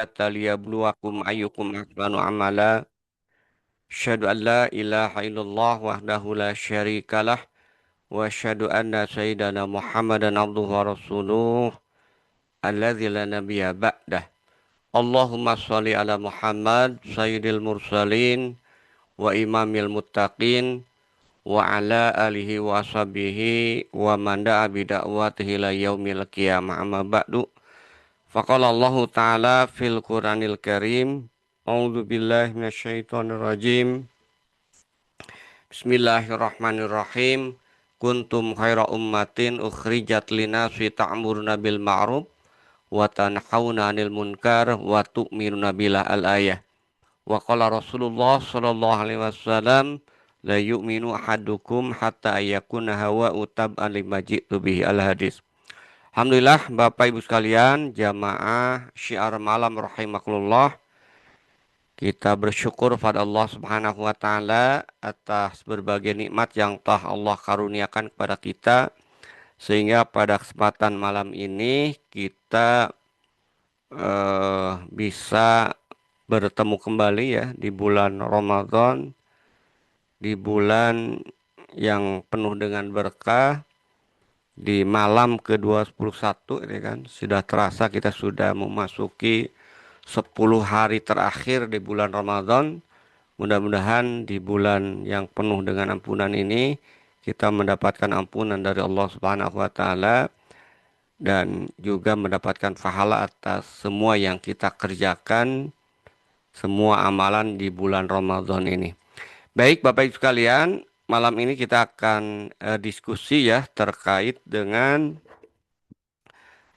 liyabluwakum ayyukum ahsanu amala. Asyhadu an la ilaha illallah wahdahu la syarikalah wa asyhadu anna sayyidana Muhammadan abduhu wa rasuluh alladzi la nabiyya ba'dah. Allahumma shalli ala Muhammad sayyidil mursalin wa imamil muttaqin wa ala alihi wa ashabihi wa man da'a bi da'watihi ila yaumil qiyamah amma ba'du. Faqala Allah Ta'ala fil Qur'anil Karim. A'udzu billahi minasyaitonir rajim. Bismillahirrahmanirrahim. Kuntum khaira ummatin ukhrijat linasi ta'muruna bil ma'ruf wa tanhauna 'anil munkar wa tu'minuna billah al-ayah. Wa qala Rasulullah sallallahu alaihi wasallam la yu'minu ahadukum hatta yakuna hawa'u tab'an lima ji'tu bihi al-hadis. Alhamdulillah Bapak Ibu sekalian, jamaah syiar malam rahimakumullah. Kita bersyukur pada Allah Subhanahu wa taala atas berbagai nikmat yang telah Allah karuniakan kepada kita, sehingga pada kesempatan malam ini kita bisa bertemu kembali ya di bulan Ramadan, di bulan yang penuh dengan berkah. Di malam ke-21 ini kan sudah terasa kita sudah memasuki 10 hari terakhir di bulan Ramadan. Mudah-mudahan di bulan yang penuh dengan ampunan ini kita mendapatkan ampunan dari Allah Subhanahu wa taala dan juga mendapatkan pahala atas semua yang kita kerjakan, semua amalan di bulan Ramadan ini. Baik Bapak Ibu sekalian, malam ini kita akan diskusi ya terkait dengan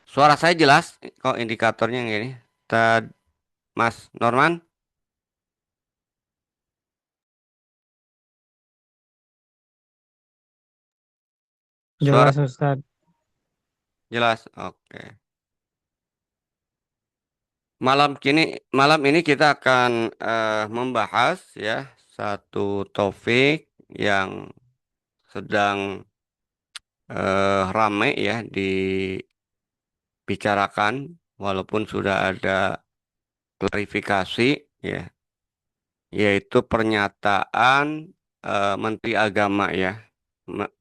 suara saya jelas kok indikatornya yang ini. Mas Norman? Suara Jelas Ustadz. jelas. Oke. Malam ini kita akan membahas ya satu topik yang sedang ramai ya dibicarakan walaupun sudah ada klarifikasi ya, yaitu pernyataan Menteri Agama ya.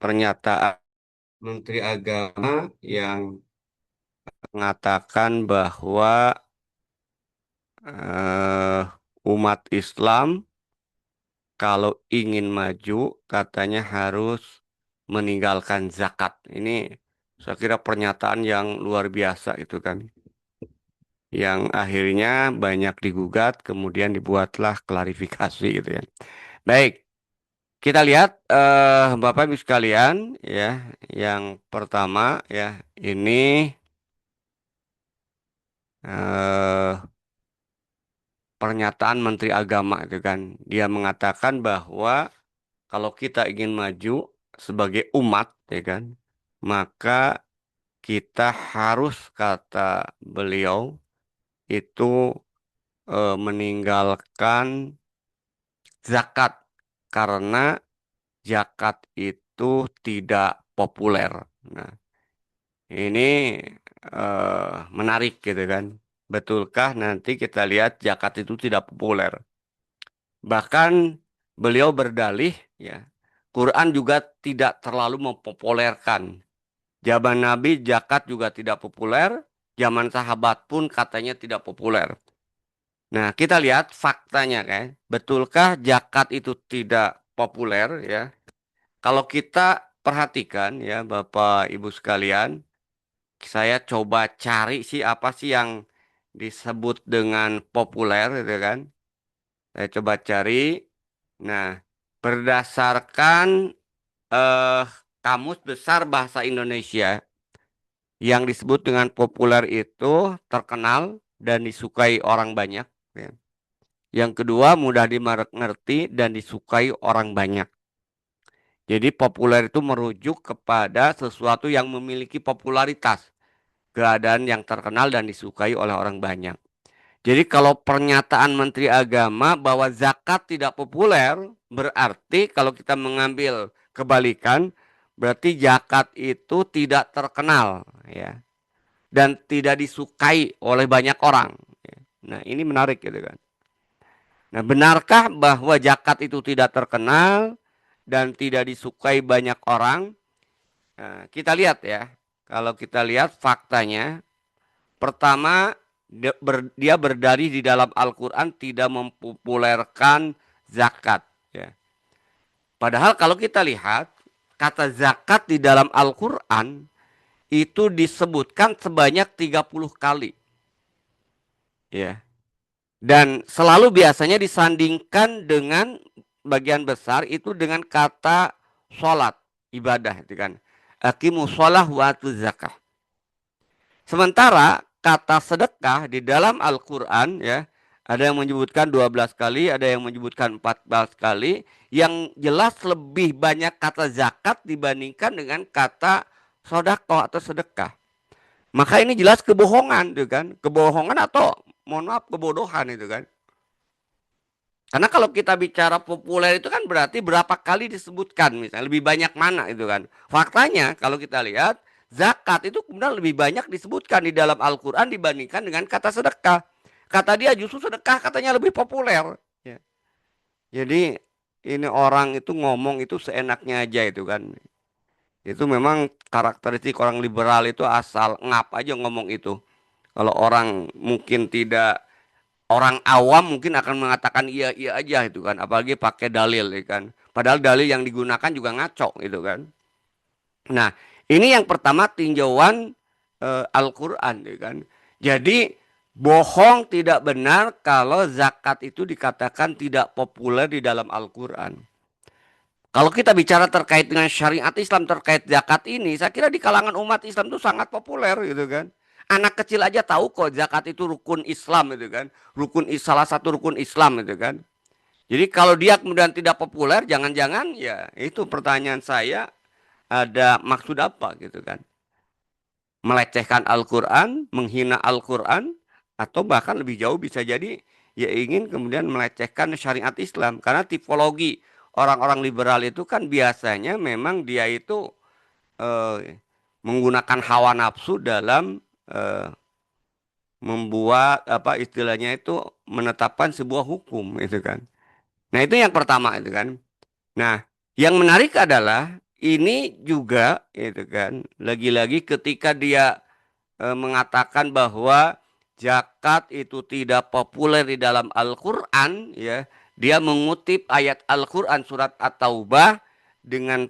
Pernyataan Menteri Agama yang mengatakan bahwa eh, umat Islam kalau ingin maju katanya harus meninggalkan zakat. Ini saya kira pernyataan yang luar biasa itu kan. Yang akhirnya banyak digugat kemudian dibuatlah klarifikasi gitu ya. Baik, kita lihat Bapak Ibu sekalian ya, yang pertama ya ini eh, pernyataan Menteri Agama itu kan. Dia mengatakan bahwa kalau kita ingin maju sebagai umat ya kan, maka kita harus kata beliau itu meninggalkan zakat karena zakat itu tidak populer. Nah, ini menarik gitu kan. Betulkah nanti kita lihat zakat itu tidak populer? Bahkan beliau berdalih ya, Quran juga tidak terlalu mempopulerkan. Zaman Nabi zakat juga tidak populer, zaman sahabat pun katanya tidak populer. Nah, kita lihat faktanya kan. Betulkah zakat itu tidak populer ya? Kalau kita perhatikan ya Bapak Ibu sekalian, saya coba cari sih apa sih yang disebut dengan populer gitu kan. Saya coba cari. Nah, berdasarkan eh, Kamus Besar Bahasa Indonesia yang disebut dengan populer itu terkenal dan disukai orang banyak. Ya. Yang kedua mudah dimengerti dan disukai orang banyak. Jadi populer itu merujuk kepada sesuatu yang memiliki popularitas, keadaan yang terkenal dan disukai oleh orang banyak. Jadi kalau pernyataan Menteri Agama bahwa zakat tidak populer, berarti kalau kita mengambil kebalikan, berarti zakat itu tidak terkenal ya dan tidak disukai oleh banyak orang. Nah, ini menarik gitu kan. Nah, benarkah bahwa zakat itu tidak terkenal dan tidak disukai banyak orang? Nah, kita lihat ya. Kalau kita lihat faktanya, pertama dia berdalih di dalam Al-Quran tidak mempopulerkan zakat. Ya. Padahal kalau kita lihat kata zakat di dalam Al-Quran itu disebutkan sebanyak 30 kali. Ya. Dan selalu biasanya disandingkan dengan bagian besar itu dengan kata sholat, ibadah itu kan. Aqimus sholah wa atuz zakah. Sementara kata sedekah di dalam Al-Quran ya, ada yang menyebutkan 12 kali, ada yang menyebutkan 14 kali. Yang jelas lebih banyak kata zakat dibandingkan dengan kata sodakoh atau sedekah. Maka ini jelas kebohongan itu kan. Kebohongan atau mohon maaf kebodohan itu kan. Karena kalau kita bicara populer itu kan berarti berapa kali disebutkan misalnya lebih banyak mana itu kan. Faktanya kalau kita lihat zakat itu kemudian lebih banyak disebutkan di dalam Al-Quran dibandingkan dengan kata sedekah. Kata dia justru sedekah katanya lebih populer. Ya. Jadi ini orang itu ngomong itu seenaknya aja itu kan. Itu memang karakteristik orang liberal itu asal ngap aja ngomong itu. Kalau orang mungkin tidak orang awam mungkin akan mengatakan iya iya aja itu kan, apalagi pakai dalil ya kan. Padahal dalil yang digunakan juga ngaco gitu kan. Nah, ini yang pertama tinjauan Al-Qur'an ya kan. Jadi bohong tidak benar kalau zakat itu dikatakan tidak populer di dalam Al-Qur'an. Kalau kita bicara terkait dengan syariat Islam terkait zakat ini, saya kira di kalangan umat Islam itu sangat populer gitu kan. Anak kecil aja tahu kok zakat itu rukun Islam gitu kan. Salah satu rukun Islam gitu kan. Jadi kalau dia kemudian tidak populer, jangan-jangan ya itu pertanyaan saya ada maksud apa gitu kan. Melecehkan Al-Quran, menghina Al-Quran, atau bahkan lebih jauh bisa jadi ya ingin kemudian melecehkan syariat Islam. Karena tipologi orang-orang liberal itu kan biasanya memang dia itu menggunakan hawa nafsu dalam membuat apa istilahnya itu menetapkan sebuah hukum itu kan. Nah, itu yang pertama itu kan. Nah, yang menarik adalah ini juga itu kan lagi-lagi ketika dia mengatakan bahwa zakat itu tidak populer di dalam Al-Qur'an ya. Dia mengutip ayat Al-Qur'an surat At-Taubah dengan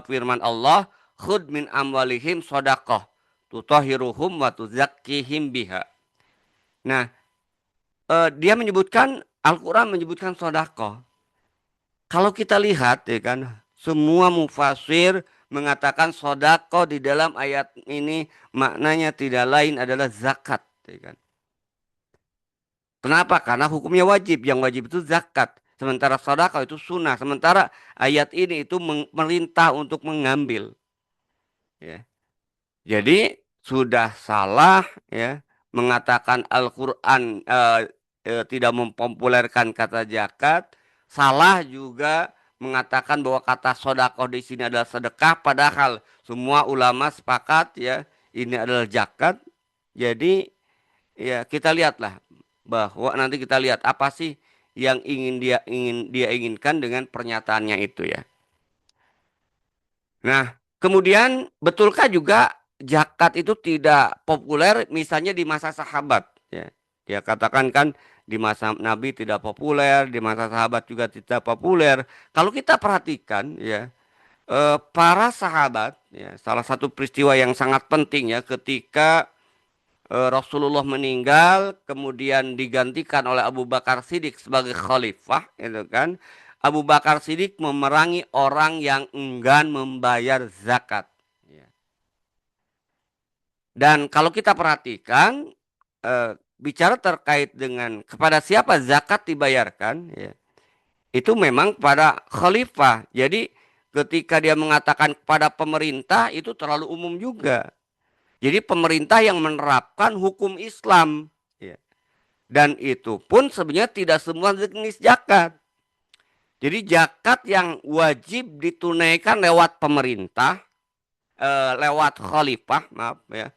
firman Allah, "Khud min amwalihim shadaqah tutahhiruhum wa tuzakkihim biha." Nah, dia menyebutkan Al-Quran menyebutkan sodako. Kalau kita lihat ya kan, semua mufasir mengatakan sodako di dalam ayat ini maknanya tidak lain adalah zakat. Ya kan. Kenapa? Karena hukumnya wajib. Yang wajib itu zakat. Sementara sodako itu sunnah. Sementara ayat ini itu merintah untuk mengambil. Ya. Jadi sudah salah ya mengatakan Al-Qur'an tidak mempopulerkan kata zakat, salah juga mengatakan bahwa kata sodakoh di sini adalah sedekah padahal semua ulama sepakat ya ini adalah zakat. Jadi ya kita lihatlah bahwa nanti kita lihat apa sih yang dia inginkan dengan pernyataannya itu ya. Nah, kemudian betulkah juga zakat itu tidak populer misalnya di masa sahabat ya. Dia katakan kan di masa Nabi tidak populer, di masa sahabat juga tidak populer. Kalau kita perhatikan ya, para sahabat ya, salah satu peristiwa yang sangat penting ya ketika Rasulullah meninggal kemudian digantikan oleh Abu Bakar Siddiq sebagai khalifah itu kan. Abu Bakar Siddiq memerangi orang yang enggan membayar zakat. Ya. Dan kalau kita perhatikan bicara terkait dengan kepada siapa zakat dibayarkan ya, itu memang kepada khalifah. Jadi ketika dia mengatakan kepada pemerintah itu terlalu umum juga. Jadi pemerintah yang menerapkan hukum Islam. Ya. Dan itu pun sebenarnya tidak semua jenis zakat. Jadi zakat yang wajib ditunaikan lewat pemerintah, lewat khalifah, maaf ya,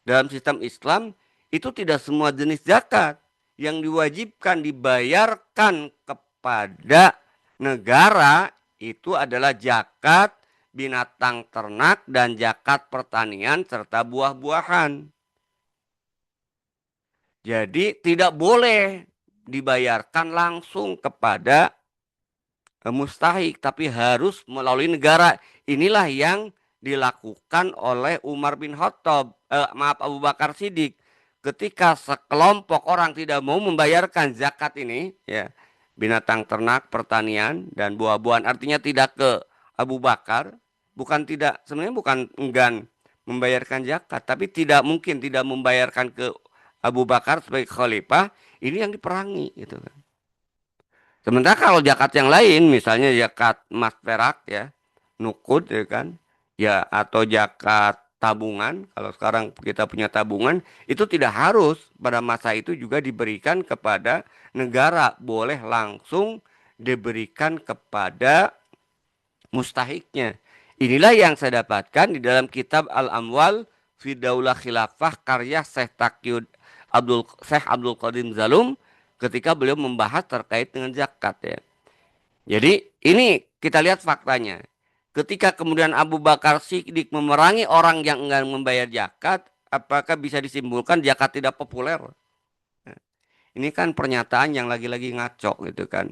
dalam sistem Islam itu tidak semua jenis zakat. yang diwajibkan dibayarkan kepada negara itu adalah zakat binatang ternak dan zakat pertanian serta buah-buahan. Jadi tidak boleh dibayarkan langsung kepada mustahik, tapi harus melalui negara. Inilah yang dilakukan oleh Umar bin Khattab, maaf Abu Bakar Siddiq. Ketika sekelompok orang tidak mau membayarkan zakat ini, ya binatang ternak, pertanian dan buah-buahan, artinya tidak ke Abu Bakar, bukan tidak sebenarnya bukan enggan membayarkan zakat, tapi tidak mungkin tidak membayarkan ke Abu Bakar sebagai khalifah, ini yang diperangi gitu kan. Sementara kalau zakat yang lain, misalnya zakat emas perak ya, nukud ya kan, ya atau zakat tabungan, kalau sekarang kita punya tabungan, itu tidak harus pada masa itu juga diberikan kepada negara, boleh langsung diberikan kepada mustahiknya. Inilah yang saya dapatkan di dalam kitab Al-Amwal fi Daulah Khilafah karya Syekh Abdul Qadim Zalum ketika beliau membahas terkait dengan zakat ya. Jadi ini kita lihat faktanya. Ketika kemudian Abu Bakar Siddiq memerangi orang yang enggan membayar zakat, apakah bisa disimpulkan zakat tidak populer? Nah, ini kan pernyataan yang lagi-lagi ngaco gitu kan.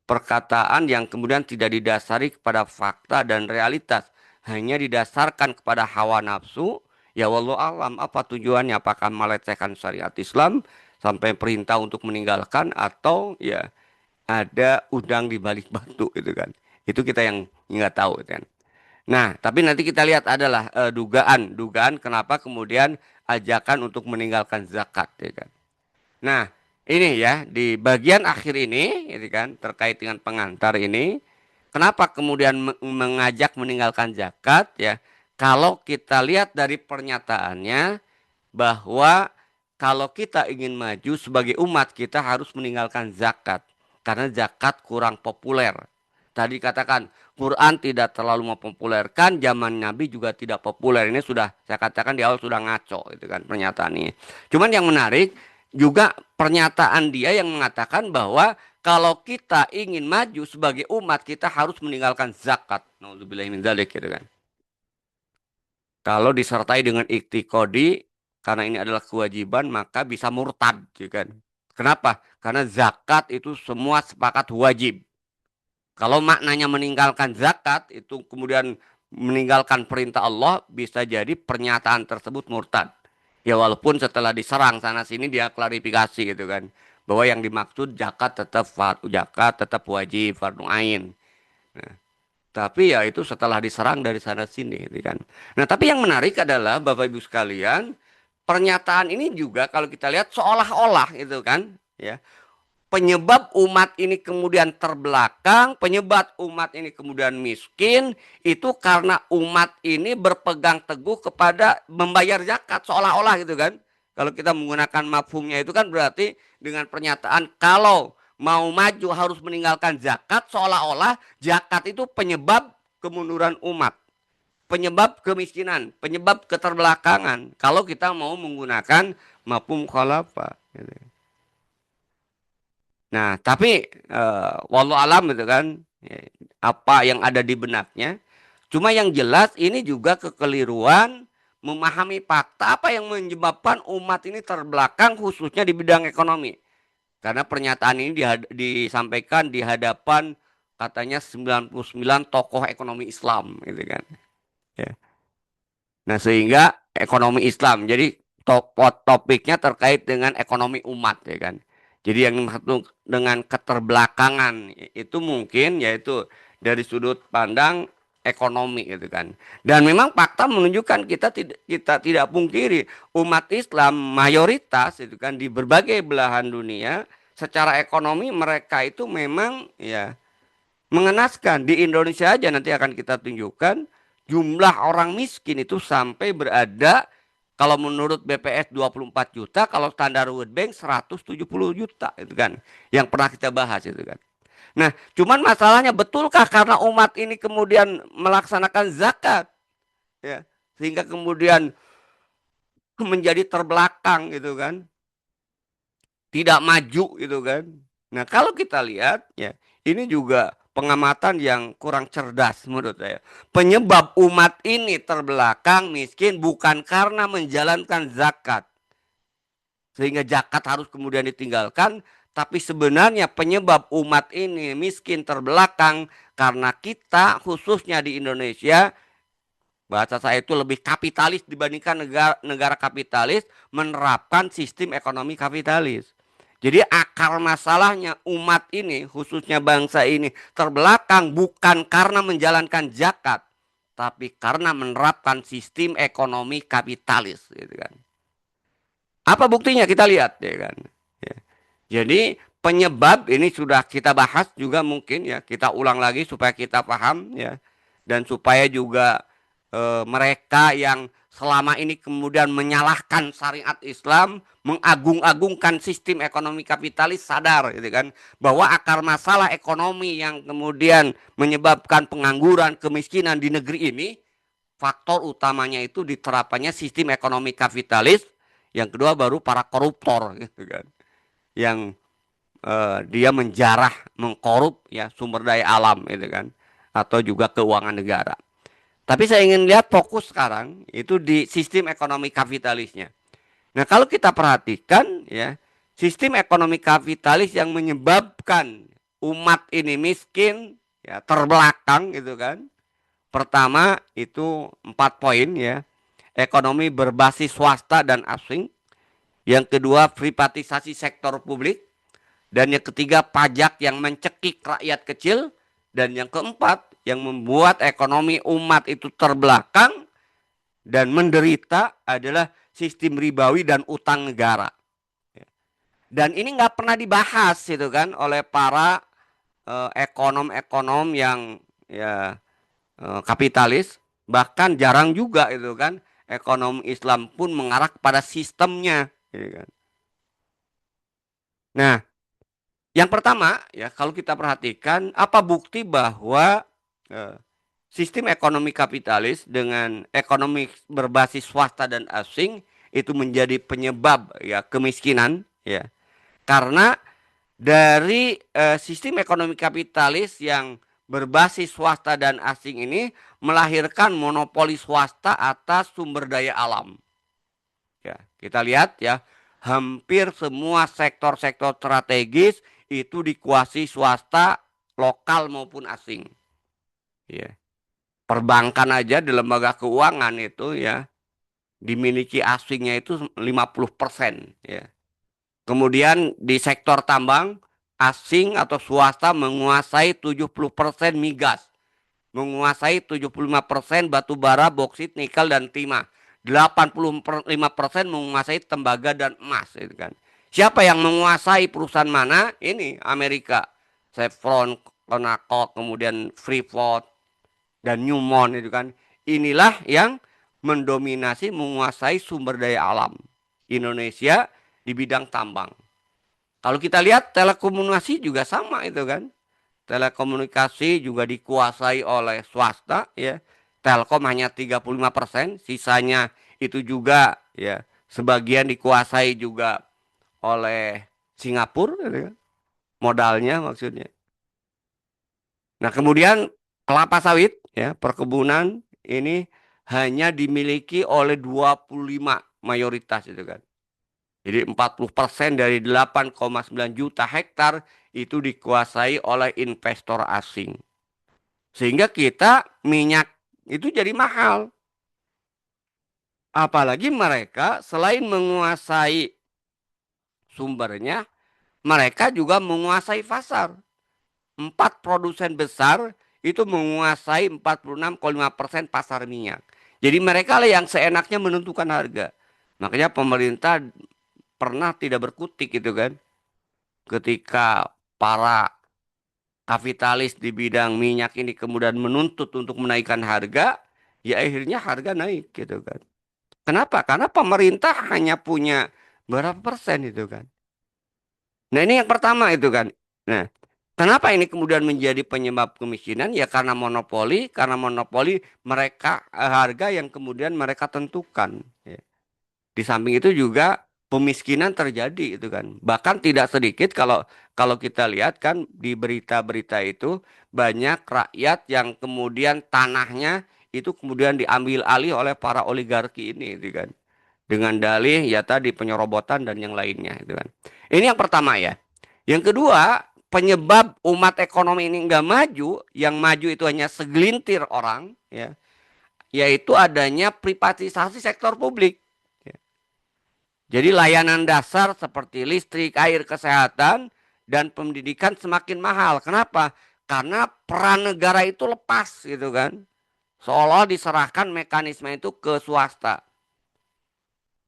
Perkataan yang kemudian tidak didasari kepada fakta dan realitas, hanya didasarkan kepada hawa nafsu. Ya wallahu alam, apa tujuannya? Apakah melecehkan syariat Islam sampai perintah untuk meninggalkan, atau ya ada udang di balik batu itu kan. Itu kita yang nggak tahu kan. Nah, tapi nanti kita lihat adalah dugaan kenapa kemudian ajakan untuk meninggalkan zakat ya kan. Nah, ini ya di bagian akhir ini gitu kan terkait dengan pengantar ini, kenapa kemudian mengajak meninggalkan zakat ya? Kalau kita lihat dari pernyataannya bahwa kalau kita ingin maju sebagai umat, kita harus meninggalkan zakat karena zakat kurang populer. Tadi katakan Quran tidak terlalu mempopulerkan, zaman Nabi juga tidak populer. Ini sudah saya katakan di awal sudah ngaco itu kan pernyataan ini. Cuman yang menarik juga pernyataan dia yang mengatakan bahwa kalau kita ingin maju sebagai umat, kita harus meninggalkan zakat. Nauzubillahi min dzalik gitu kan. Kalau disertai dengan iktikodi, karena ini adalah kewajiban, maka bisa murtad, ya kan? Kenapa? Karena zakat itu semua sepakat wajib. Kalau maknanya meninggalkan zakat, itu kemudian meninggalkan perintah Allah, bisa jadi pernyataan tersebut murtad. Ya walaupun setelah diserang sana sini dia klarifikasi gitu kan. Bahwa yang dimaksud zakat tetap wajib, fardu ain. Nah, tapi ya itu setelah diserang dari sana sini, gitu kan. Nah, tapi yang menarik adalah Bapak Ibu sekalian, pernyataan ini juga kalau kita lihat seolah-olah itu kan, ya, penyebab umat ini kemudian terbelakang, penyebab umat ini kemudian miskin, itu karena umat ini berpegang teguh kepada membayar zakat seolah-olah gitu kan. Kalau kita menggunakan mafhumnya itu kan berarti dengan pernyataan kalau mau maju harus meninggalkan zakat, seolah-olah zakat itu penyebab kemunduran umat, penyebab kemiskinan, penyebab keterbelakangan. Kalau kita mau menggunakan mafhum khalafah gitu. Nah, tapi wallahu alam gitu kan, ya, apa yang ada di benaknya. Cuma yang jelas ini juga kekeliruan memahami fakta apa yang menyebabkan umat ini terbelakang khususnya di bidang ekonomi. Karena pernyataan ini disampaikan di hadapan katanya 99 tokoh ekonomi Islam gitu kan. Ya. Nah, sehingga ekonomi Islam. Jadi topiknya terkait dengan ekonomi umat ya kan. Jadi yang dimaksud dengan keterbelakangan itu mungkin yaitu dari sudut pandang ekonomi gitu kan. Dan memang fakta menunjukkan kita tidak pungkiri umat Islam mayoritas itu kan di berbagai belahan dunia secara ekonomi mereka itu memang ya mengenaskan. Di Indonesia aja nanti akan kita tunjukkan jumlah orang miskin itu sampai berada kalau menurut BPS 24 juta, kalau standar World Bank 170 juta itu kan. Yang pernah kita bahas itu kan. Nah, cuman masalahnya betulkah karena umat ini kemudian melaksanakan zakat ya, sehingga kemudian menjadi terbelakang gitu kan. tidak maju gitu kan. Nah, kalau kita lihat ya, ini juga pengamatan yang kurang cerdas menurut saya. Penyebab umat ini terbelakang miskin bukan karena menjalankan zakat, sehingga zakat harus kemudian ditinggalkan, tapi sebenarnya penyebab umat ini miskin terbelakang karena kita khususnya di Indonesia, bahasa saya itu lebih kapitalis dibandingkan negara kapitalis, menerapkan sistem ekonomi kapitalis. Jadi akar masalahnya umat ini, khususnya bangsa ini, terbelakang bukan karena menjalankan zakat, tapi karena menerapkan sistem ekonomi kapitalis, gitu kan. Apa buktinya kita lihat, ya kan. Ya. Jadi penyebab ini sudah kita bahas juga mungkin ya, kita ulang lagi supaya kita paham ya, dan supaya juga mereka yang selama ini kemudian menyalahkan syariat Islam, mengagung-agungkan sistem ekonomi kapitalis sadar gitu kan, bahwa akar masalah ekonomi yang kemudian menyebabkan pengangguran, kemiskinan di negeri ini, faktor utamanya itu diterapkannya sistem ekonomi kapitalis, yang kedua baru para koruptor gitu kan, yang dia menjarah, mengkorup ya sumber daya alam gitu kan, atau juga keuangan negara. Tapi saya ingin lihat fokus sekarang itu di sistem ekonomi kapitalisnya. Nah, kalau kita perhatikan ya, sistem ekonomi kapitalis yang menyebabkan umat ini miskin, ya terbelakang gitu kan. Pertama itu 4 poin ya. Ekonomi berbasis swasta dan asing. Yang kedua privatisasi sektor publik. Dan yang ketiga pajak yang mencekik rakyat kecil. Dan yang keempat yang membuat ekonomi umat itu terbelakang dan menderita adalah sistem ribawi dan utang negara. Dan ini nggak pernah dibahas itu kan oleh para ekonom-ekonom yang ya kapitalis, bahkan jarang juga itu kan ekonom Islam pun mengarah kepada sistemnya. Gitu kan. Nah, yang pertama ya kalau kita perhatikan apa bukti bahwa eh, sistem ekonomi kapitalis dengan ekonomi berbasis swasta dan asing itu menjadi penyebab ya kemiskinan ya. Karena dari sistem ekonomi kapitalis yang berbasis swasta dan asing ini melahirkan monopoli swasta atas sumber daya alam. Ya, kita lihat ya, hampir semua sektor-sektor strategis itu dikuasai swasta lokal maupun asing. Ya. Perbankan aja di lembaga keuangan itu ya dimiliki asingnya itu 50% ya. Kemudian di sektor tambang asing atau swasta menguasai 70% migas, menguasai 75% batu bara, boksit, nikel dan timah. 85% menguasai tembaga dan emas itu kan. Siapa yang menguasai perusahaan mana? Ini Amerika. Chevron, Conoco, kemudian Freeport dan Newmont itu kan. Inilah yang mendominasi menguasai sumber daya alam Indonesia di bidang tambang. Kalau kita lihat telekomunikasi juga sama itu kan. Telekomunikasi juga dikuasai oleh swasta ya. Telkom hanya 35%, sisanya itu juga ya sebagian dikuasai juga oleh Singapura gitu kan. Modalnya maksudnya. Nah, kemudian kelapa sawit ya, perkebunan ini hanya dimiliki oleh 25 mayoritas itu kan. Jadi 40% dari 8,9 juta hektar itu dikuasai oleh investor asing. Sehingga kita minyak itu jadi mahal. Apalagi mereka selain menguasai sumbernya, mereka juga menguasai pasar. 4 produsen besar itu menguasai 46,5% pasar minyak. Jadi mereka lah yang seenaknya menentukan harga. Makanya pemerintah pernah tidak berkutik gitu kan. Ketika para kapitalis di bidang minyak ini kemudian menuntut untuk menaikkan harga, ya akhirnya harga naik gitu kan. Kenapa? Karena pemerintah hanya punya berapa persen itu kan. Nah ini yang pertama itu kan. Nah kenapa ini kemudian menjadi penyebab kemiskinan? Ya karena monopoli mereka harga yang kemudian mereka tentukan. Ya. Di samping itu juga pemiskinan terjadi itu kan. Bahkan tidak sedikit kalau kalau kita lihat kan di berita-berita itu banyak rakyat yang kemudian tanahnya itu kemudian diambil alih oleh para oligarki ini itu kan. Dengan dalih ya tadi penyerobotan dan yang lainnya itu kan. Ini yang pertama ya. Yang kedua, penyebab umat ekonomi ini nggak maju, yang maju itu hanya segelintir orang ya, yaitu adanya privatisasi sektor publik. Ya. Jadi layanan dasar seperti listrik, air, kesehatan, dan pendidikan semakin mahal. Kenapa? Karena peran negara itu lepas gitu kan. Seolah diserahkan mekanisme itu ke swasta.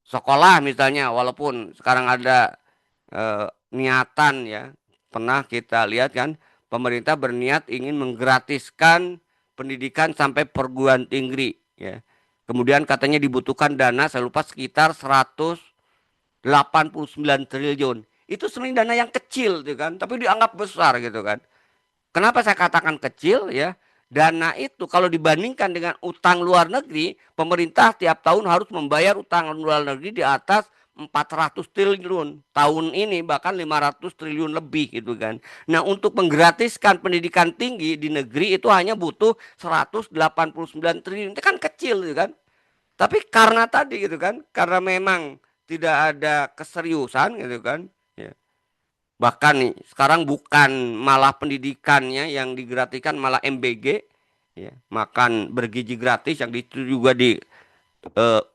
Sekolah misalnya, walaupun sekarang ada niatan ya, pernah kita lihat kan, pemerintah berniat ingin menggratiskan pendidikan sampai perguruan tinggi ya. Kemudian katanya dibutuhkan dana, saya lupa sekitar 189 triliun. Itu sebenarnya dana yang kecil tuh kan, tapi dianggap besar gitu kan. Kenapa saya katakan kecil ya? Dana itu kalau dibandingkan dengan utang luar negeri, pemerintah tiap tahun harus membayar utang luar negeri di atas 400 triliun. Tahun ini bahkan 500 triliun lebih gitu kan. Nah, untuk menggratiskan pendidikan tinggi di negeri itu hanya butuh 189 triliun. Itu kan kecil gitu kan. Tapi karena tadi gitu kan, karena memang tidak ada keseriusan gitu kan. Ya. Bahkan nih sekarang bukan malah pendidikannya yang digratiskan, malah MBG ya, makan bergizi gratis yang itu juga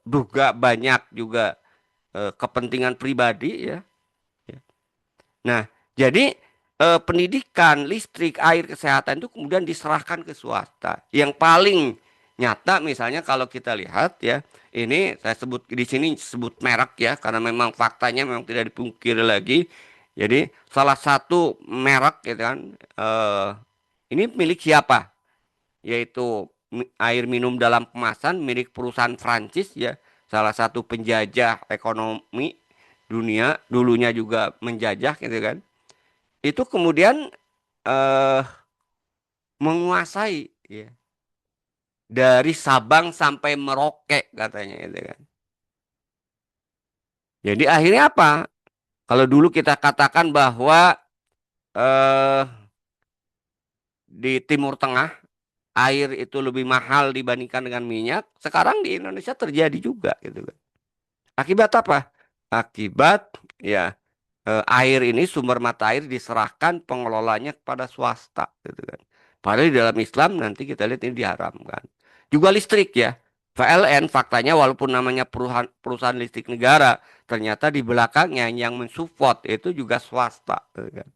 duga banyak juga kepentingan pribadi ya. Ya. Nah, jadi pendidikan, listrik, air, kesehatan itu kemudian diserahkan ke swasta. Yang paling nyata misalnya kalau kita lihat ya, ini saya sebut di sini sebut merek ya, karena memang faktanya memang tidak dipungkiri lagi. Jadi salah satu merek gitu kan, ini milik siapa? Yaitu air minum dalam kemasan milik perusahaan Prancis ya, salah satu penjajah ekonomi dunia, dulunya juga menjajah gitu kan. Itu kemudian eh menguasai ya dari Sabang sampai Merauke katanya itu kan. Jadi akhirnya apa? Kalau dulu kita katakan bahwa eh di Timur Tengah air itu lebih mahal dibandingkan dengan minyak, sekarang di Indonesia terjadi juga gitu kan. Akibat apa? Akibat ya air ini sumber mata air diserahkan pengelolanya kepada swasta gitu kan. Padahal di dalam Islam nanti kita lihat ini diharamkan. Juga listrik ya. PLN faktanya walaupun namanya perusahaan listrik negara, ternyata di belakangnya yang mensupport itu juga swasta gitu kan.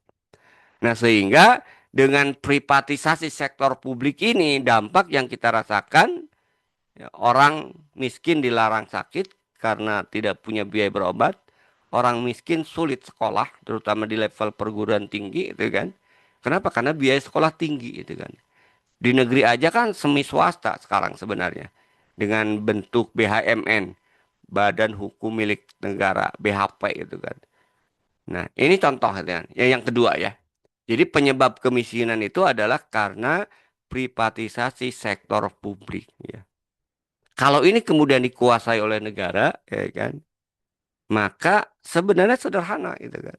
Nah, sehingga dengan privatisasi sektor publik ini dampak yang kita rasakan ya, orang miskin dilarang sakit karena tidak punya biaya berobat. Orang miskin sulit sekolah, terutama di level perguruan tinggi, itu kan. Kenapa? Karena biaya sekolah tinggi, itu kan. Di negeri aja kan semi swasta sekarang sebenarnya. Dengan bentuk BHMN, Badan Hukum Milik Negara, BHP itu kan. Nah, ini contoh kan. Ya, yang kedua ya. Jadi penyebab kemiskinan itu adalah karena privatisasi sektor publik. Ya. Kalau ini kemudian dikuasai oleh negara, ya kan, maka sebenarnya sederhana itu kan.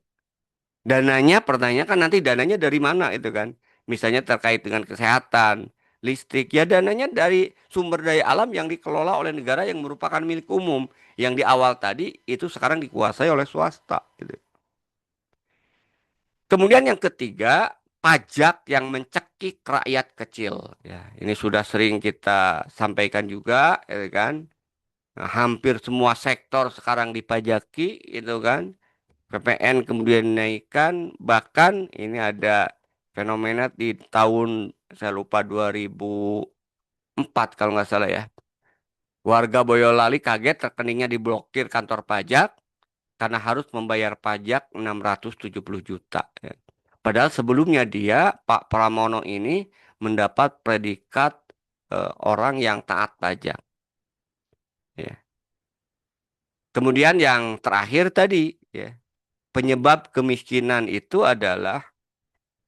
Dananya, pertanyaan kan nanti dananya dari mana itu kan. Misalnya terkait dengan kesehatan, listrik, ya dananya dari sumber daya alam yang dikelola oleh negara yang merupakan milik umum. Yang di awal tadi itu sekarang dikuasai oleh swasta. Gitu. Kemudian yang ketiga, pajak yang mencekik rakyat kecil. Ya, ini sudah sering kita sampaikan juga, ya kan. Nah, hampir semua sektor sekarang dipajaki, itu kan. PPN kemudian dinaikkan, bahkan ini ada fenomena di tahun saya lupa 2004 kalau nggak salah ya. Warga Boyolali kaget rekeningnya diblokir kantor pajak karena harus membayar pajak 670 juta. Ya. Padahal sebelumnya dia, Pak Pramono ini mendapat predikat orang yang taat pajak. Ya. Kemudian yang terakhir tadi, ya, penyebab kemiskinan itu adalah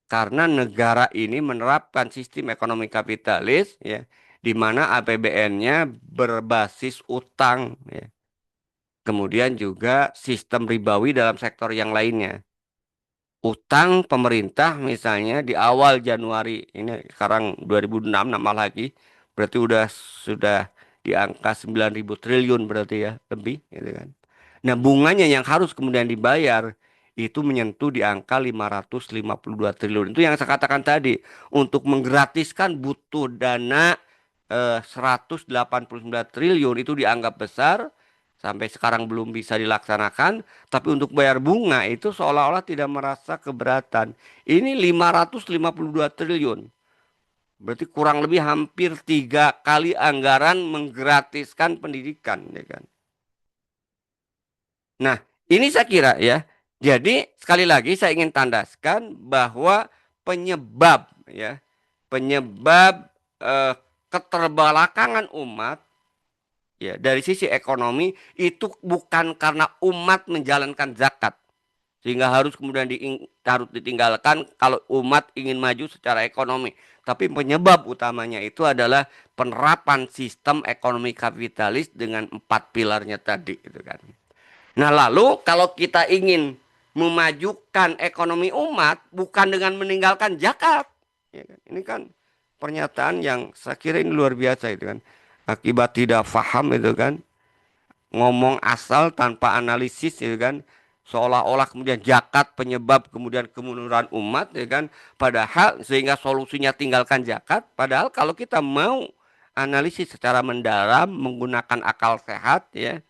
karena negara ini menerapkan sistem ekonomi kapitalis, ya, di mana APBN-nya berbasis utang, ya. kemudian juga sistem ribawi dalam sektor yang lainnya. Utang pemerintah misalnya di awal Januari, ini sekarang 2006 nambah lagi, berarti sudah di angka 9.000 triliun berarti ya, lebih gitu kan. Nah, bunganya yang harus kemudian dibayar itu menyentuh di angka 552 triliun. Itu yang saya katakan tadi, untuk menggratiskan butuh dana 189 triliun itu dianggap besar, sampai sekarang belum bisa dilaksanakan, tapi untuk bayar bunga itu seolah-olah tidak merasa keberatan. Ini 552 triliun. Berarti kurang lebih hampir 3 kali anggaran menggratiskan pendidikan, ya kan? Nah, ini saya kira ya. Jadi sekali lagi saya ingin tandaskan bahwa penyebab ya, penyebab keterbelakangan umat ya dari sisi ekonomi itu bukan karena umat menjalankan zakat sehingga harus ditinggalkan kalau umat ingin maju secara ekonomi. Tapi penyebab utamanya itu adalah penerapan sistem ekonomi kapitalis dengan 4 pilarnya tadi, gitu kan. Nah, lalu kalau kita ingin memajukan ekonomi umat bukan dengan meninggalkan zakat, ya kan? Ini kan pernyataan yang saya kira ini luar biasa itu kan. Akibat tidak paham itu kan, ngomong asal tanpa analisis itu kan, seolah-olah kemudian zakat penyebab kemudian kemunduran umat ya kan, padahal sehingga solusinya tinggalkan zakat, padahal kalau kita mau analisis secara mendalam menggunakan akal sehat ya,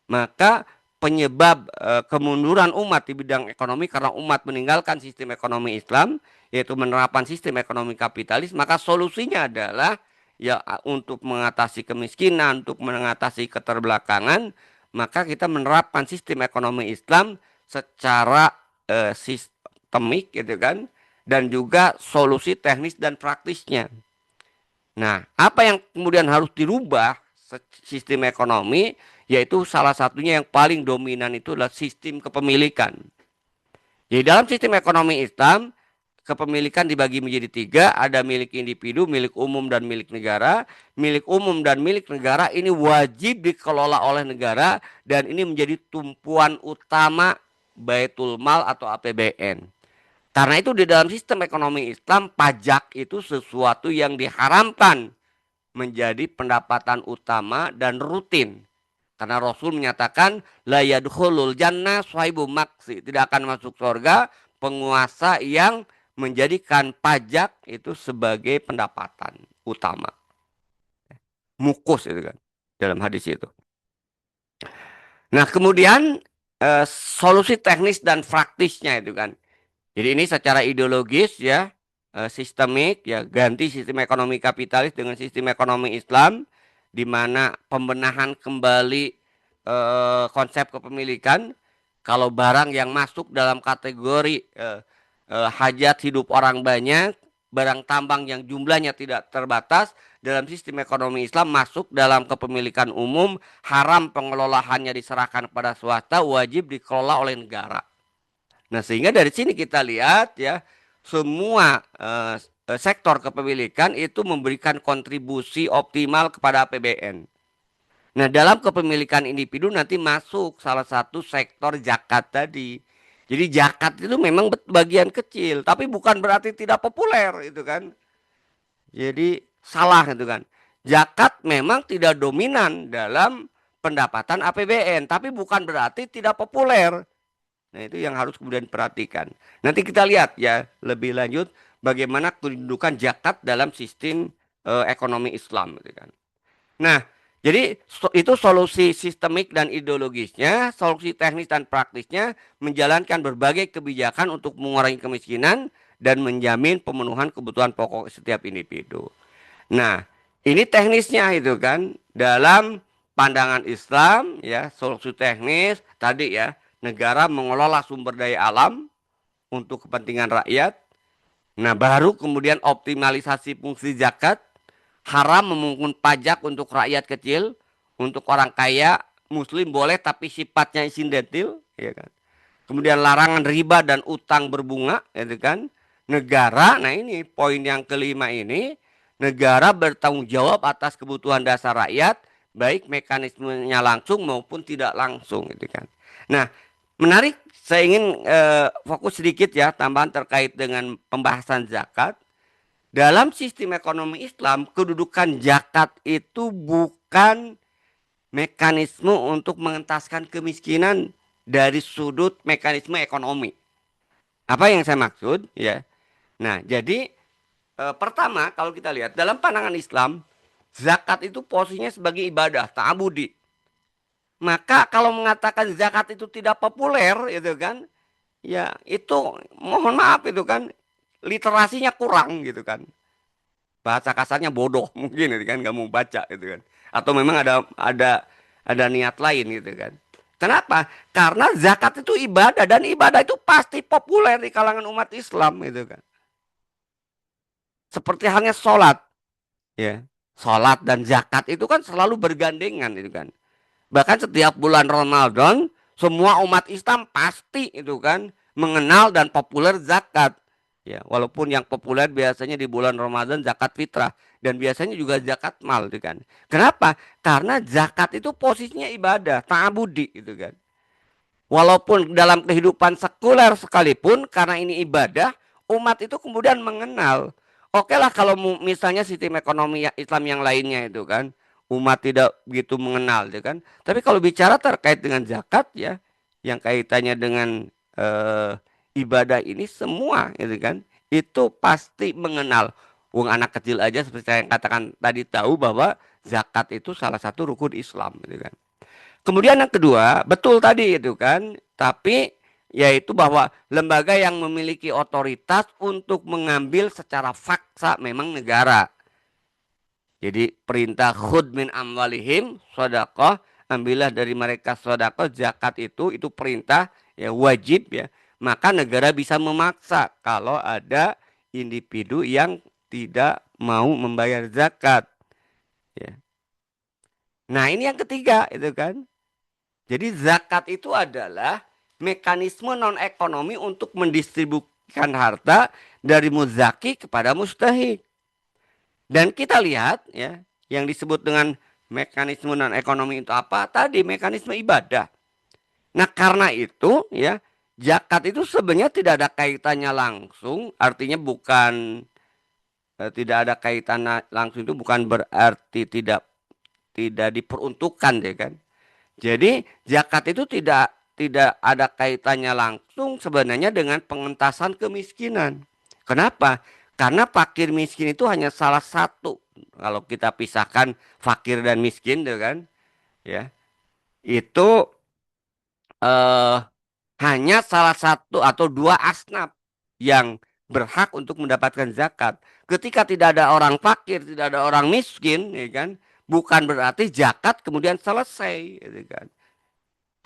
maka penyebab kemunduran umat di bidang ekonomi karena umat meninggalkan sistem ekonomi Islam, yaitu menerapkan sistem ekonomi kapitalis, maka solusinya adalah ya untuk mengatasi kemiskinan, untuk mengatasi keterbelakangan, maka kita menerapkan sistem ekonomi Islam secara sistemik gitu kan, dan juga solusi teknis dan praktisnya. Nah, apa yang kemudian harus dirubah sistem ekonomi, yaitu salah satunya yang paling dominan itu adalah sistem kepemilikan. Jadi dalam sistem ekonomi Islam, kepemilikan dibagi menjadi 3, ada milik individu, milik umum, dan milik negara. Milik umum dan milik negara ini wajib dikelola oleh negara, dan ini menjadi tumpuan utama Baitul Mal atau APBN. Karena itu di dalam sistem ekonomi Islam, pajak itu sesuatu yang diharamkan menjadi pendapatan utama dan rutin. Karena Rasul menyatakan la yadkhulul jannah swahibu maksi, tidak akan masuk surga penguasa yang menjadikan pajak itu sebagai pendapatan utama. Mukus itu kan dalam hadis itu. Nah, kemudian solusi teknis dan praktisnya itu kan. Jadi ini secara ideologis ya, sistemik ya, ganti sistem ekonomi kapitalis dengan sistem ekonomi Islam, di mana pembenahan kembali konsep kepemilikan. Kalau barang yang masuk dalam kategori hajat hidup orang banyak, barang tambang yang jumlahnya tidak terbatas dalam sistem ekonomi Islam masuk dalam kepemilikan umum, haram pengelolaannya diserahkan kepada swasta, wajib dikelola oleh negara. Nah, sehingga dari sini kita lihat ya, semua sektor kepemilikan itu memberikan kontribusi optimal kepada APBN. Nah, dalam kepemilikan individu nanti masuk salah satu sektor zakat tadi. Jadi zakat itu memang bagian kecil, tapi bukan berarti tidak populer itu kan. Jadi salah itu kan. Zakat memang tidak dominan dalam pendapatan APBN, tapi bukan berarti tidak populer. Nah, itu yang harus kemudian diperhatikan. Nanti kita lihat ya lebih lanjut bagaimana kedudukan zakat dalam sistem ekonomi Islam gitu kan. Nah, jadi itu solusi sistemik dan ideologisnya, solusi teknis dan praktisnya menjalankan berbagai kebijakan untuk mengurangi kemiskinan dan menjamin pemenuhan kebutuhan pokok setiap individu. Nah, ini teknisnya itu kan dalam pandangan Islam ya, solusi teknis tadi ya, negara mengelola sumber daya alam untuk kepentingan rakyat. Nah, baru kemudian optimalisasi fungsi zakat, haram memungut pajak untuk rakyat kecil, untuk orang kaya, muslim boleh tapi sifatnya insidentil, ya kan. Kemudian larangan riba dan utang berbunga, gitu kan. Negara, nah ini poin yang kelima ini, negara bertanggung jawab atas kebutuhan dasar rakyat, baik mekanismenya langsung maupun tidak langsung gitu kan. Nah, menarik, saya ingin fokus sedikit ya tambahan terkait dengan pembahasan zakat. Dalam sistem ekonomi Islam, kedudukan zakat itu bukan mekanisme untuk mengentaskan kemiskinan dari sudut mekanisme ekonomi. Apa yang saya maksud ya? Nah, jadi pertama kalau kita lihat dalam pandangan Islam, zakat itu posisinya sebagai ibadah, ta'abudi. Maka kalau mengatakan zakat itu tidak populer itu kan, ya itu mohon maaf itu kan literasinya kurang gitu kan. Bahasa kasarnya bodoh mungkin itu kan nggak mau baca itu kan. Atau memang ada niat lain gitu kan. Kenapa? Karena zakat itu ibadah dan ibadah itu pasti populer di kalangan umat Islam itu kan. Seperti halnya sholat, ya. Sholat dan zakat itu kan selalu bergandengan itu kan. Bahkan setiap bulan Ramadan, semua umat Islam pasti itu kan mengenal dan populer zakat. Ya, walaupun yang populer biasanya di bulan Ramadan zakat fitrah dan biasanya juga zakat mal itu kan. Kenapa? Karena zakat itu posisinya ibadah, ta'abudi itu kan. Walaupun dalam kehidupan sekuler sekalipun karena ini ibadah, umat itu kemudian mengenal. Oke lah kalau misalnya sistem ekonomi Islam yang lainnya itu kan, umat tidak begitu mengenal itu kan. Tapi kalau bicara terkait dengan zakat ya, yang kaitannya dengan eh, ibadah ini semua itu kan, itu pasti mengenal. Wong anak kecil aja seperti saya katakan tadi tahu bahwa zakat itu salah satu rukun Islam gitu kan. Kemudian yang kedua, betul tadi itu kan, tapi yaitu bahwa lembaga yang memiliki otoritas untuk mengambil secara fakta memang negara. Jadi perintah khud min amwalihim sodakoh, ambillah dari mereka sodakoh, zakat itu perintah ya wajib ya. Maka negara bisa memaksa kalau ada individu yang tidak mau membayar zakat. Ya. Nah ini yang ketiga itu kan. Jadi zakat itu adalah mekanisme non ekonomi untuk mendistribusikan harta dari muzaki kepada mustahik. Dan kita lihat ya, yang disebut dengan mekanisme non ekonomi itu apa? Tadi mekanisme ibadah. Nah, karena itu ya, zakat itu sebenarnya tidak ada kaitannya langsung, artinya bukan tidak ada kaitan langsung itu bukan berarti tidak diperuntukkan ya kan. Jadi zakat itu tidak ada kaitannya langsung sebenarnya dengan pengentasan kemiskinan. Kenapa? Karena fakir miskin itu hanya salah satu. Kalau kita pisahkan fakir dan miskin, tuh kan, ya itu eh, hanya salah satu atau dua asnaf yang berhak untuk mendapatkan zakat. Ketika tidak ada orang fakir, tidak ada orang miskin, ya kan, bukan berarti zakat kemudian selesai, gitu kan.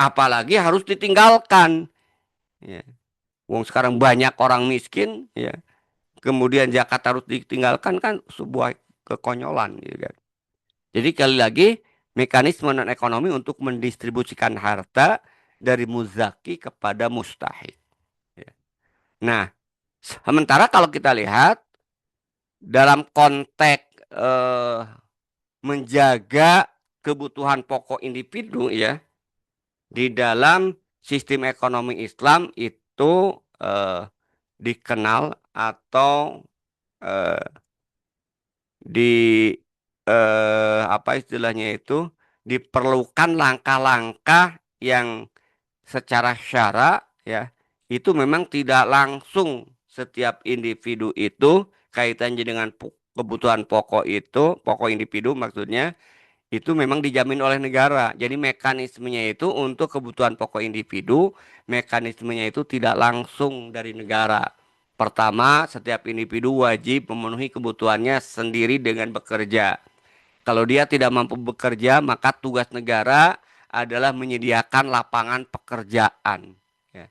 Apalagi harus ditinggalkan. Ya. Wong sekarang banyak orang miskin, ya. Kemudian zakat harus ditinggalkan kan sebuah kekonyolan, gitu kan. Jadi kali lagi mekanisme non ekonomi untuk mendistribusikan harta dari muzaki kepada mustahik. Ya. Nah, sementara kalau kita lihat dalam konteks menjaga kebutuhan pokok individu ya di dalam sistem ekonomi Islam itu dikenal atau eh, di apa istilahnya itu diperlukan langkah-langkah yang secara syara ya itu memang tidak langsung setiap individu itu kaitannya dengan kebutuhan pokok itu pokok individu maksudnya itu memang dijamin oleh negara. Jadi mekanismenya itu untuk kebutuhan pokok individu, mekanismenya itu tidak langsung dari negara. Pertama, setiap individu wajib memenuhi kebutuhannya sendiri dengan bekerja. Kalau dia tidak mampu bekerja, maka tugas negara adalah menyediakan lapangan pekerjaan. Ya.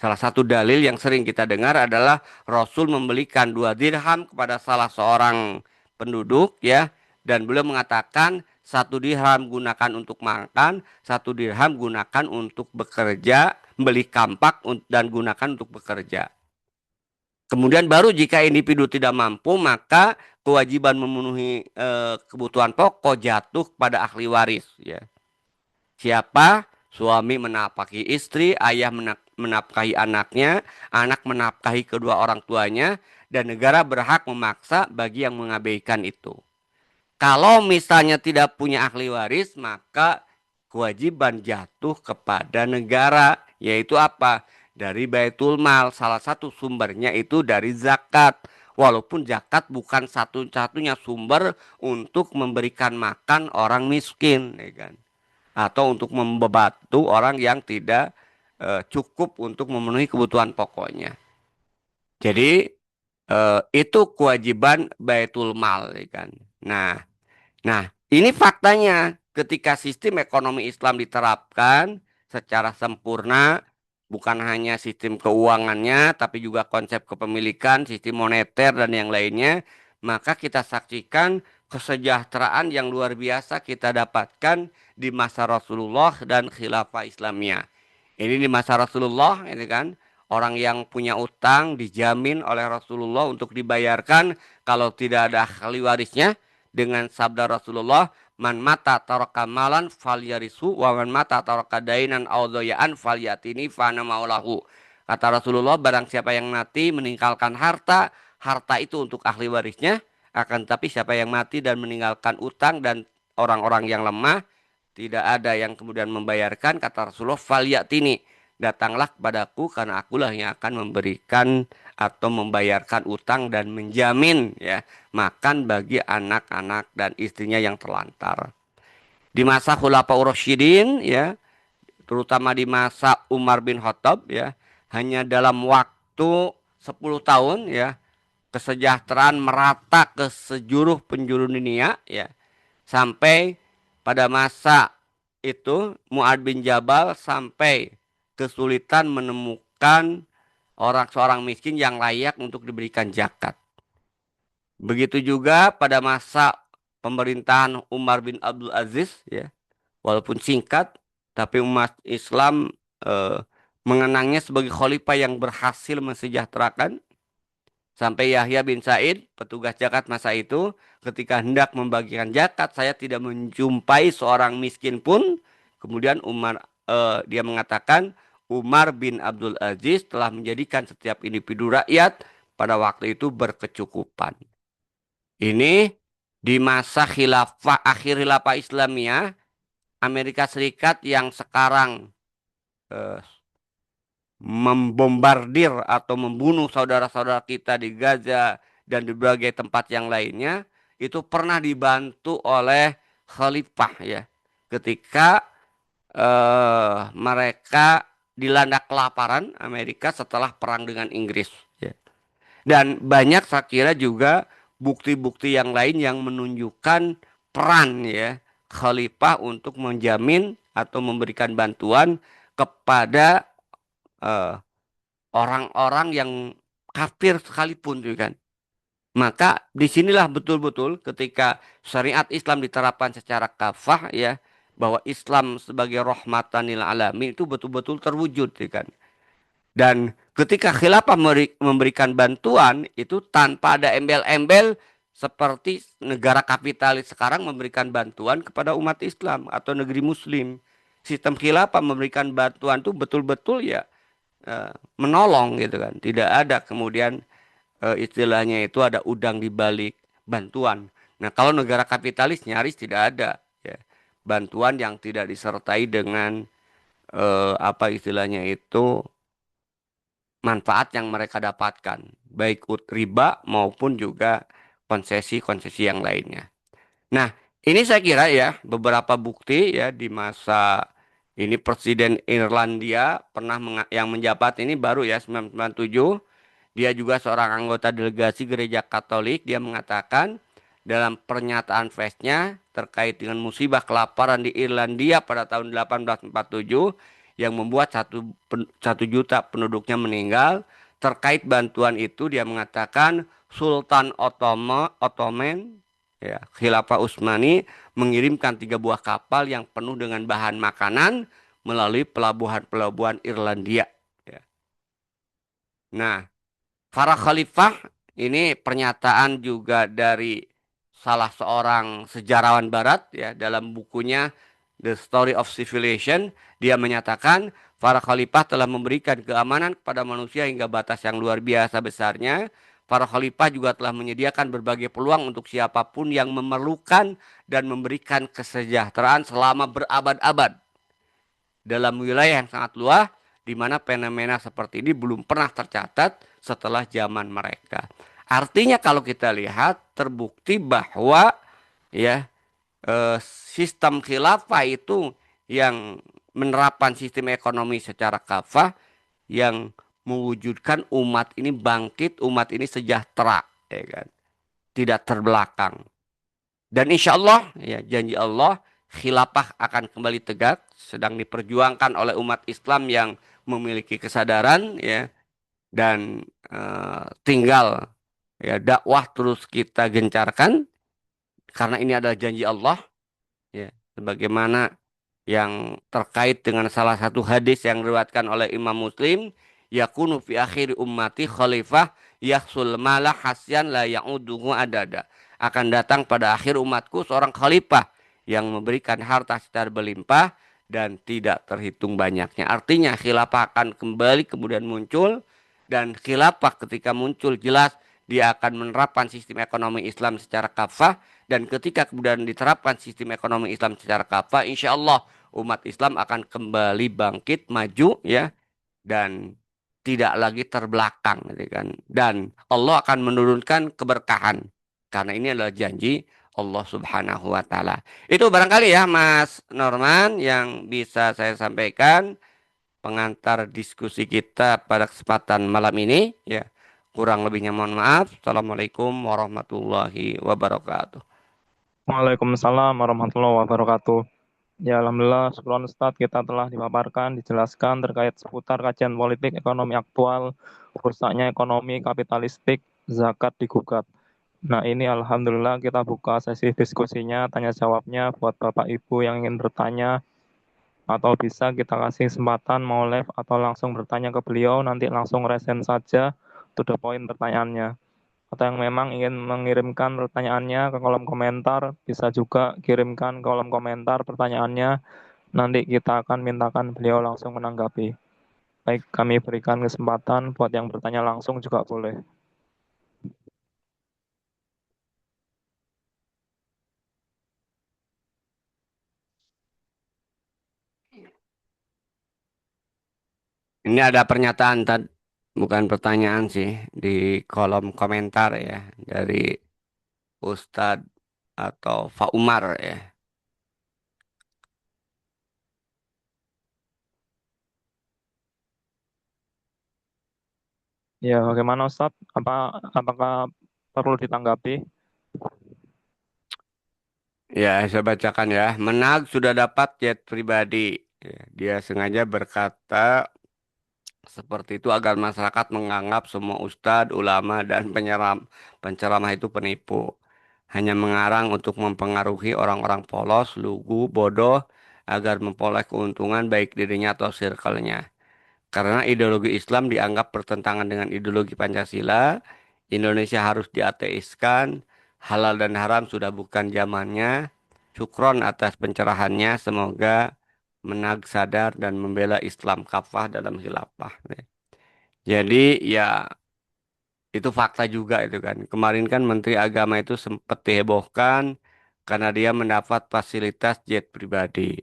Salah satu dalil yang sering kita dengar adalah Rasul membelikan 2 dirham kepada salah seorang penduduk ya dan beliau mengatakan 1 dirham gunakan untuk makan, 1 dirham gunakan untuk bekerja, beli kampak dan gunakan untuk bekerja. Kemudian baru jika individu tidak mampu maka kewajiban memenuhi kebutuhan pokok jatuh pada ahli waris ya. Siapa? Suami menafkahi istri, ayah menafkahi anaknya, anak menafkahi kedua orang tuanya, dan negara berhak memaksa bagi yang mengabaikan itu. Kalau misalnya tidak punya ahli waris, maka kewajiban jatuh kepada negara, yaitu apa? Dari Baitul Mal. Salah satu sumbernya itu dari zakat. Walaupun zakat bukan satu-satunya sumber untuk memberikan makan orang miskin, ya kan? Atau untuk membantu orang yang tidak cukup untuk memenuhi kebutuhan pokoknya. Jadi itu kewajiban Baitul Mal, ya kan? Nah, Nah, ini faktanya ketika sistem ekonomi Islam diterapkan secara sempurna, bukan hanya sistem keuangannya, tapi juga konsep kepemilikan, sistem moneter, dan yang lainnya, maka kita saksikan kesejahteraan yang luar biasa kita dapatkan di masa Rasulullah dan khilafah Islamiyah. Ini di masa Rasulullah, ini kan, orang yang punya utang dijamin oleh Rasulullah untuk dibayarkan kalau tidak ada ahli warisnya dengan sabda Rasulullah, man mata taraka malan falyarisu wa man mata taraka dainan aw dhayaan falyatini fana maulahu. Kata Rasulullah, barang siapa yang mati meninggalkan harta, harta itu untuk ahli warisnya, akan tapi siapa yang mati dan meninggalkan utang dan orang-orang yang lemah, tidak ada yang kemudian membayarkan, kata Rasulullah, falyatini, datanglah kepadaku karena akulah yang akan memberikan atau membayarkan utang dan menjamin ya makan bagi anak-anak dan istrinya yang terlantar. Di masa Khulafaur Rasyidin ya, terutama di masa Umar bin Khattab ya, hanya dalam waktu 10 tahun ya, kesejahteraan merata ke seluruh penjuru dunia ya. Sampai pada masa itu Mu'ad bin Jabal sampai kesulitan menemukan seorang miskin yang layak untuk diberikan zakat. Begitu juga pada masa pemerintahan Umar bin Abdul Aziz ya, walaupun singkat tapi umat Islam eh, mengenangnya sebagai khalifah yang berhasil mensejahterakan. Sampai Yahya bin Said, petugas zakat masa itu, ketika hendak membagikan zakat, saya tidak menjumpai seorang miskin pun. Kemudian dia mengatakan, Umar bin Abdul Aziz telah menjadikan setiap individu rakyat pada waktu itu berkecukupan. Ini di masa akhir khilafah Islamiyah, Amerika Serikat yang sekarang eh, membombardir atau membunuh saudara-saudara kita di Gaza dan di berbagai tempat yang lainnya itu pernah dibantu oleh khalifah ya ketika mereka dilanda kelaparan Amerika setelah perang dengan Inggris ya. Dan banyak saya kira juga bukti-bukti yang lain yang menunjukkan peran ya khalifah untuk menjamin atau memberikan bantuan kepada eh, orang-orang yang kafir sekalipun juga kan. Maka disinilah betul-betul ketika syariat Islam diterapkan secara kafah ya, bahwa Islam sebagai rahmatan lil alamin itu betul-betul terwujud ya kan. Dan ketika khilafah memberikan bantuan itu tanpa ada embel-embel seperti negara kapitalis sekarang memberikan bantuan kepada umat Islam atau negeri muslim. Sistem khilafah memberikan bantuan itu betul-betul ya menolong gitu kan. Tidak ada kemudian istilahnya itu ada udang di balik bantuan. Nah, kalau negara kapitalis nyaris tidak ada ya. Bantuan yang tidak disertai dengan apa istilahnya itu manfaat yang mereka dapatkan, baik riba maupun juga konsesi-konsesi yang lainnya. Nah, ini saya kira ya beberapa bukti ya di masa ini Presiden Irlandia pernah yang menjabat ini baru ya 1997. Dia juga seorang anggota delegasi Gereja Katolik. Dia mengatakan dalam pernyataan persnya terkait dengan musibah kelaparan di Irlandia pada tahun 1847 yang membuat 1 juta penduduknya meninggal. Terkait bantuan itu dia mengatakan Sultan Ottoman ya, Khilafah Utsmani mengirimkan 3 buah kapal yang penuh dengan bahan makanan melalui pelabuhan-pelabuhan Irlandia. Ya. Nah, para khalifah Ini pernyataan juga dari salah seorang sejarawan Barat ya dalam bukunya The Story of Civilization. Dia menyatakan para khalifah telah memberikan keamanan kepada manusia hingga batas yang luar biasa besarnya. Para khalifah juga telah menyediakan berbagai peluang untuk siapapun yang memerlukan dan memberikan kesejahteraan selama berabad-abad dalam wilayah yang sangat luas di mana fenomena seperti ini belum pernah tercatat setelah zaman mereka. Artinya kalau kita lihat terbukti bahwa ya sistem khilafah itu yang menerapkan sistem ekonomi secara kafah yang mewujudkan umat ini bangkit, umat ini sejahtera, ya kan? Tidak terbelakang. Dan insya Allah, ya janji Allah, khilafah akan kembali tegak, sedang diperjuangkan oleh umat Islam yang memiliki kesadaran, ya, dan tinggal ya dakwah terus kita gencarkan, karena ini adalah janji Allah, ya, sebagaimana yang terkait dengan salah satu hadis yang diriwayatkan oleh Imam Muslim, yakunu fi akhir ummati khalifah yahsul malah hasyan la ya'uduhu adada. Akan datang pada akhir umatku seorang khalifah yang memberikan harta secara berlimpah dan tidak terhitung banyaknya. Artinya khilafah akan kembali kemudian muncul, dan khilafah ketika muncul jelas dia akan menerapkan sistem ekonomi Islam secara kafah, dan ketika kemudian diterapkan sistem ekonomi Islam secara kafah, insya Allah umat Islam akan kembali bangkit, maju ya, dan tidak lagi terbelakang, gitu kan. Dan Allah akan menurunkan keberkahan karena ini adalah janji Allah Subhanahu wa taala. Itu barangkali ya Mas Norman yang bisa saya sampaikan pengantar diskusi kita pada kesempatan malam ini ya. Kurang lebihnya mohon maaf. Assalamualaikum warahmatullahi wabarakatuh. Waalaikumsalam warahmatullahi wabarakatuh. Ya, Alhamdulillah, syukur Ustadz, kita telah dipaparkan, dijelaskan terkait seputar kajian politik ekonomi aktual, rusaknya ekonomi kapitalistik, zakat digugat. Nah, ini Alhamdulillah kita buka sesi diskusinya, tanya jawabnya buat Bapak Ibu yang ingin bertanya, atau bisa kita kasih kesempatan mau live atau langsung bertanya ke beliau, nanti langsung resen saja to the point pertanyaannya. Atau yang memang ingin mengirimkan pertanyaannya ke kolom komentar, bisa juga kirimkan kolom komentar pertanyaannya. Nanti kita akan mintakan beliau langsung menanggapi. Baik, kami berikan kesempatan buat yang bertanya langsung juga boleh. Ini ada pernyataan bukan pertanyaan sih di kolom komentar ya dari Ustadz atau Fa Umar ya. Ya, bagaimana Ustadz? Apakah perlu ditanggapi? Ya, saya bacakan ya. Menag sudah dapat jet pribadi. Ya, dia sengaja berkata seperti itu agar masyarakat menganggap semua ustadz, ulama, dan penceramah itu penipu. Hanya mengarang untuk mempengaruhi orang-orang polos, lugu, bodoh, agar memperoleh keuntungan baik dirinya atau circle-nya. Karena ideologi Islam dianggap bertentangan dengan ideologi Pancasila, Indonesia harus diateiskan, halal dan haram sudah bukan zamannya. Syukron atas pencerahannya, semoga Menag sadar dan membela Islam kafah dalam khilafah. Jadi ya itu fakta juga itu kan. Kemarin kan Menteri Agama itu sempat dihebohkan karena dia mendapat fasilitas jet pribadi.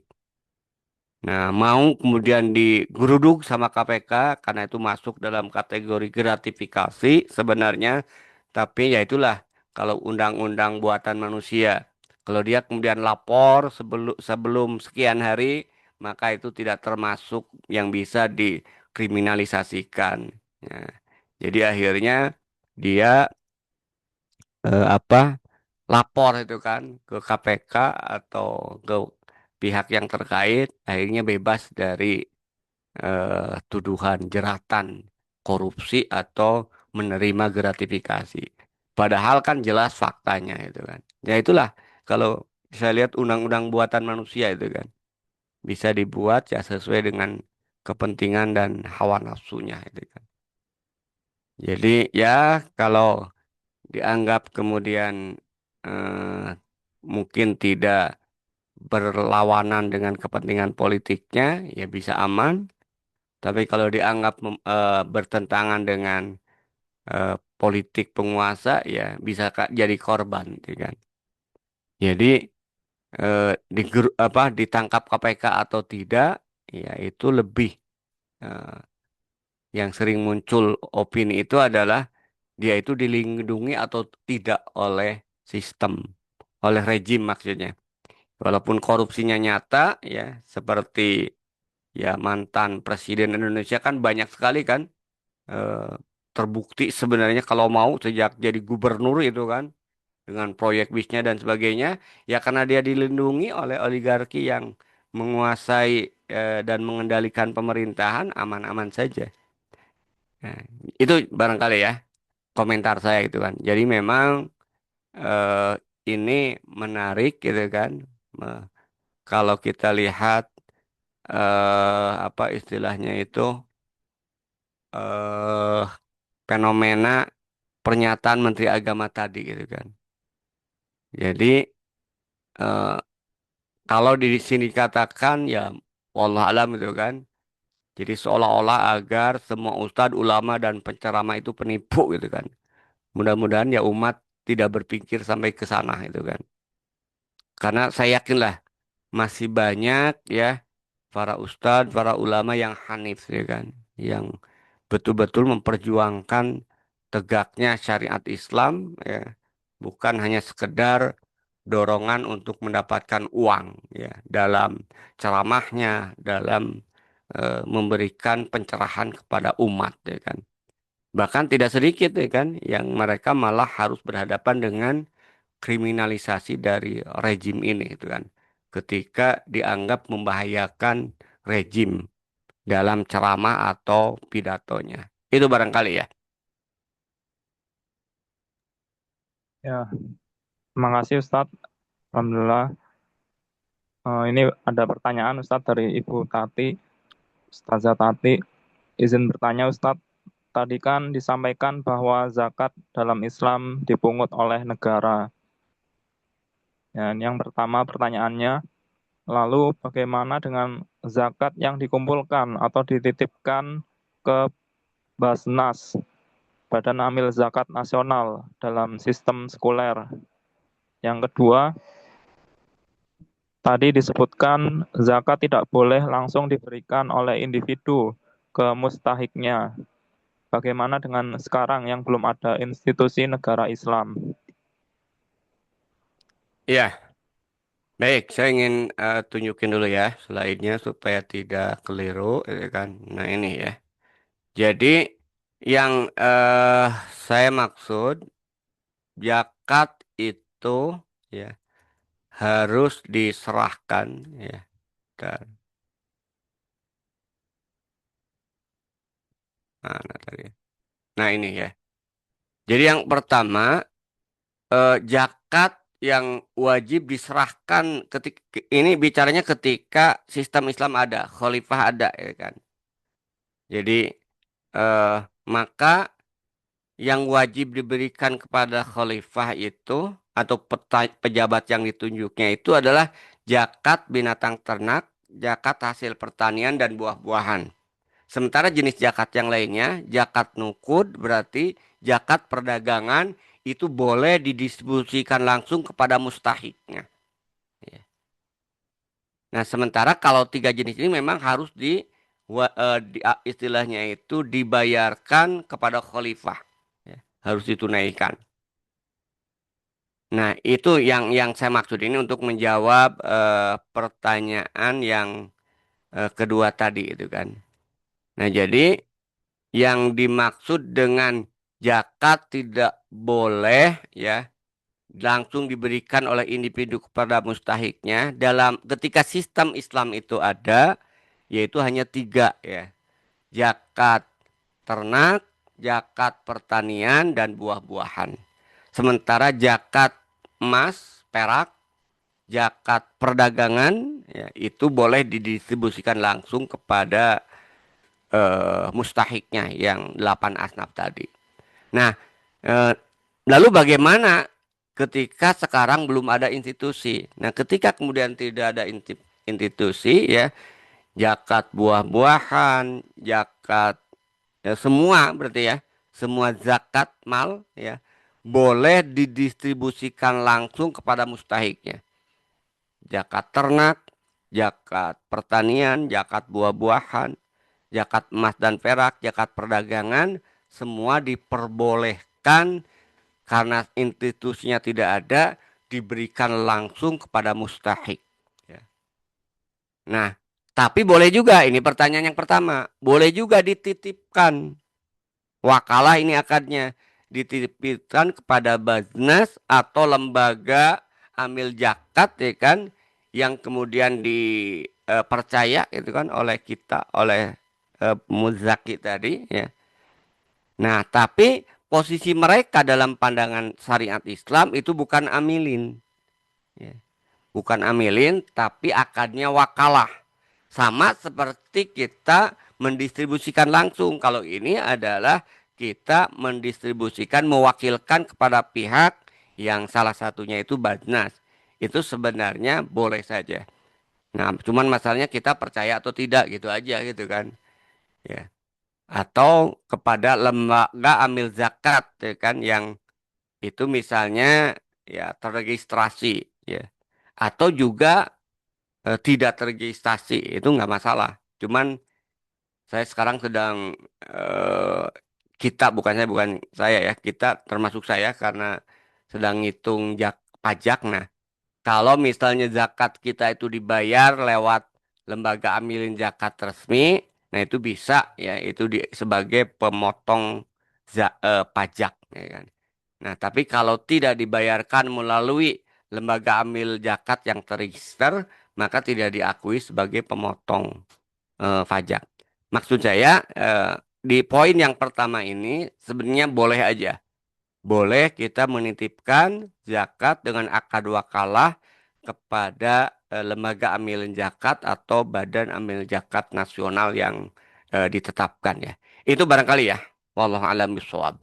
Nah, mau kemudian digeruduk sama KPK karena itu masuk dalam kategori gratifikasi sebenarnya. Tapi ya itulah kalau undang-undang buatan manusia. Kalau dia kemudian lapor sebelum sebelum sekian hari, maka itu tidak termasuk yang bisa dikriminalisasikan. Ya. Jadi akhirnya dia apa lapor itu kan ke KPK atau ke pihak yang terkait, akhirnya bebas dari tuduhan jeratan korupsi atau menerima gratifikasi. Padahal kan jelas faktanya itu kan. Ya itulah kalau saya lihat undang-undang buatan manusia itu kan bisa dibuat ya sesuai dengan kepentingan dan hawa nafsunya itu kan. Jadi ya kalau dianggap kemudian eh, mungkin tidak berlawanan dengan kepentingan politiknya, ya bisa aman. Tapi kalau dianggap bertentangan dengan politik penguasa, ya bisa jadi korban, gitu kan. Jadi eh, ditangkap KPK atau tidak, ya itu lebih eh, yang sering muncul opini itu adalah dia itu dilindungi atau tidak oleh sistem, oleh rejim maksudnya. Walaupun korupsinya nyata, ya seperti ya mantan presiden Indonesia kan banyak sekali kan eh, terbukti sebenarnya kalau mau sejak jadi gubernur itu kan dengan proyek bisnya dan sebagainya, ya karena dia dilindungi oleh oligarki yang menguasai dan mengendalikan pemerintahan, aman-aman saja. Nah, itu barangkali ya komentar saya gitu kan. Jadi memang eh, ini menarik gitu kan. Me- Kalau kita lihat apa istilahnya itu eh fenomena pernyataan Menteri Agama tadi gitu kan. Jadi eh, kalau di sini dikatakan ya wallah alam itu kan. Jadi seolah-olah agar semua ustadz, ulama dan penceramah itu penipu gitu kan. Mudah-mudahan ya umat tidak berpikir sampai ke sana itu kan. Karena saya yakinlah masih banyak ya para ustadz, para ulama yang hanif ya kan, yang betul-betul memperjuangkan tegaknya syariat Islam ya, bukan hanya sekedar dorongan untuk mendapatkan uang ya dalam ceramahnya, dalam memberikan pencerahan kepada umat ya kan. Bahkan tidak sedikit ya kan yang mereka malah harus berhadapan dengan kriminalisasi dari rejim ini itu kan. Ketika dianggap membahayakan rejim dalam ceramah atau pidatonya. Itu barangkali ya. Ya, terima kasih Ustadz. Alhamdulillah. Ini ada pertanyaan Ustadz dari Ibu Tati, Ustazah Tati. Izin bertanya Ustadz, tadi kan disampaikan bahwa zakat dalam Islam dipungut oleh negara. Dan yang pertama pertanyaannya, lalu bagaimana dengan zakat yang dikumpulkan atau dititipkan ke Basnas, Badan Amil Zakat Nasional dalam sistem sekuler? Yang kedua, tadi disebutkan zakat tidak boleh langsung diberikan oleh individu ke mustahiknya. Bagaimana dengan sekarang yang belum ada institusi negara Islam? Iya, baik. Saya ingin tunjukin dulu ya slide-nya supaya tidak keliru, ya kan. Nah ini ya. Jadi yang saya maksud zakat itu ya harus diserahkan ya. Dan, mana tadi? Nah ini ya. Jadi yang pertama zakat yang wajib diserahkan ketika ini bicaranya ketika sistem Islam ada, khalifah ada ya kan. Jadi eh, maka yang wajib diberikan kepada khalifah itu atau pejabat yang ditunjuknya itu adalah zakat binatang ternak, zakat hasil pertanian dan buah-buahan. Sementara jenis zakat yang lainnya, zakat nukud berarti zakat perdagangan itu boleh didistribusikan langsung kepada mustahiknya. Ya. Nah, sementara kalau tiga jenis ini memang harus istilahnya itu dibayarkan kepada khalifah, ya. Harus ditunaikan. Nah, itu yang saya maksud ini untuk menjawab pertanyaan yang kedua tadi itu kan. Nah, jadi yang dimaksud dengan zakat tidak boleh ya langsung diberikan oleh individu kepada mustahiknya dalam ketika sistem Islam itu ada yaitu hanya tiga ya. Zakat ternak, zakat pertanian dan buah-buahan. Sementara zakat emas, perak, zakat perdagangan ya, itu boleh didistribusikan langsung kepada mustahiknya yang 8 asnaf tadi. Nah, eh, Lalu bagaimana ketika sekarang belum ada institusi? Nah, ketika kemudian tidak ada institusi ya, zakat buah-buahan, zakat ya, semua berarti ya, semua zakat mal ya boleh didistribusikan langsung kepada mustahiknya. Zakat ternak, zakat pertanian, zakat buah-buahan, zakat emas dan perak, zakat perdagangan, semua diperbolehkan karena institusinya tidak ada, diberikan langsung kepada mustahik. Ya. Nah, tapi boleh juga, ini pertanyaan yang pertama, boleh juga dititipkan. Wakalah ini akadnya dititipkan kepada Baznas atau lembaga amil zakat ya kan yang kemudian dipercaya itu kan oleh kita oleh muzaki tadi ya. Nah, tapi posisi mereka dalam pandangan syariat Islam itu bukan amilin ya. Bukan amilin tapi akadnya wakalah. Sama seperti kita mendistribusikan langsung. Kalau ini adalah kita mendistribusikan mewakilkan kepada pihak yang salah satunya itu Badnas. Itu sebenarnya boleh saja. Nah, cuman masalahnya kita percaya atau tidak gitu aja gitu kan. Ya. Atau kepada lembaga amil zakat ya kan yang itu misalnya ya terregistrasi ya. Atau juga tidak terregistrasi itu nggak masalah. Cuman saya sekarang sedang eh, kita bukan saya ya kita termasuk saya karena sedang ngitung pajak. Nah, kalau misalnya zakat kita itu dibayar lewat lembaga amilin zakat resmi, nah itu bisa ya itu sebagai pemotong pajak ya kan. Nah, tapi kalau tidak dibayarkan melalui lembaga amil zakat yang terregister, maka tidak diakui sebagai pemotong pajak. Maksud saya di poin yang pertama ini sebenarnya boleh aja. Boleh kita menitipkan zakat dengan akad wakalah kepada lembaga amilin zakat atau badan amil zakat nasional yang ditetapkan ya. Itu barangkali ya. Wallahu a'lam bishawab.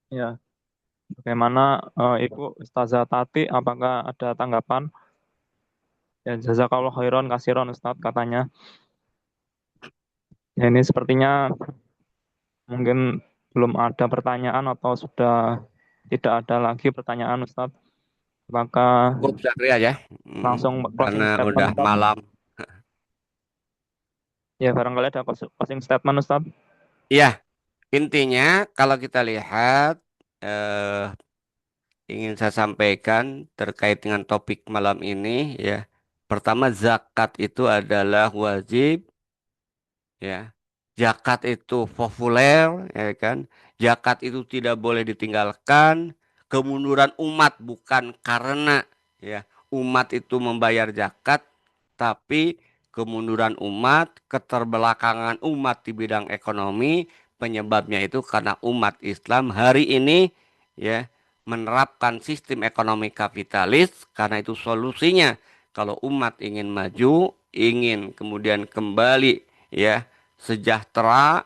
Ya, bagaimana Ibu Ustazah Tati, apakah ada tanggapan? Ya, jazakallah khairan kasiron Ustadz katanya. Ya, ini sepertinya mungkin belum ada pertanyaan atau sudah tidak ada lagi pertanyaan Ustadz. Apakah Cukup Satria ya. langsung Karena closing statement udah Ustadz? malam. Ya, barangkali ada closing statement Ustadz. Iya, intinya kalau kita lihat eh, ingin saya sampaikan terkait dengan topik malam ini ya. Pertama, zakat itu adalah wajib ya. Zakat itu populer ya kan. Zakat itu tidak boleh ditinggalkan. Kemunduran umat bukan karena ya umat itu membayar zakat, tapi kemunduran umat, keterbelakangan umat di bidang ekonomi, penyebabnya itu karena umat Islam hari ini ya menerapkan sistem ekonomi kapitalis karena itu solusinya. Kalau umat ingin maju, ingin kemudian kembali ya sejahtera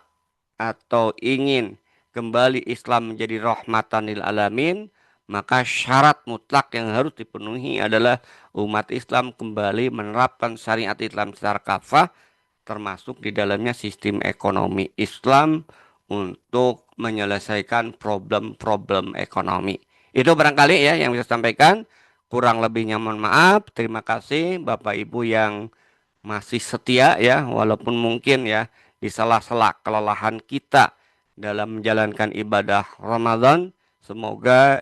atau ingin kembali Islam menjadi rahmatan lil alamin, maka syarat mutlak yang harus dipenuhi adalah umat Islam kembali menerapkan syariat Islam secara kafah, termasuk di dalamnya sistem ekonomi Islam untuk menyelesaikan problem-problem ekonomi. Itu barangkali ya yang bisa saya sampaikan. Kurang lebihnya mohon maaf. Terima kasih Bapak Ibu yang masih setia ya, walaupun mungkin ya di sela-sela kelelahan kita dalam menjalankan ibadah Ramadan. Semoga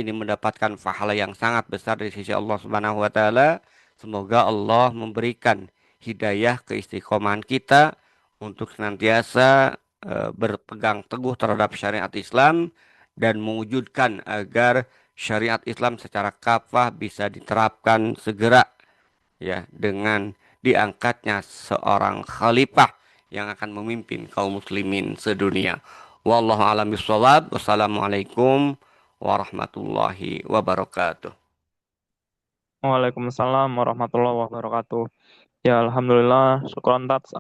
ini mendapatkan pahala yang sangat besar dari sisi Allah Subhanahu wa taala. Semoga Allah memberikan hidayah keistiqomahan kita untuk senantiasa berpegang teguh terhadap syariat Islam dan mewujudkan agar syariat Islam secara kafah bisa diterapkan segera ya dengan diangkatnya seorang khalifah yang akan memimpin kaum muslimin sedunia. Wallahu a'lam bishawab. Wassalamualaikum warahmatullahi wabarakatuh. Waalaikumsalam warahmatullahi wabarakatuh. Ya, alhamdulillah, syukron Tats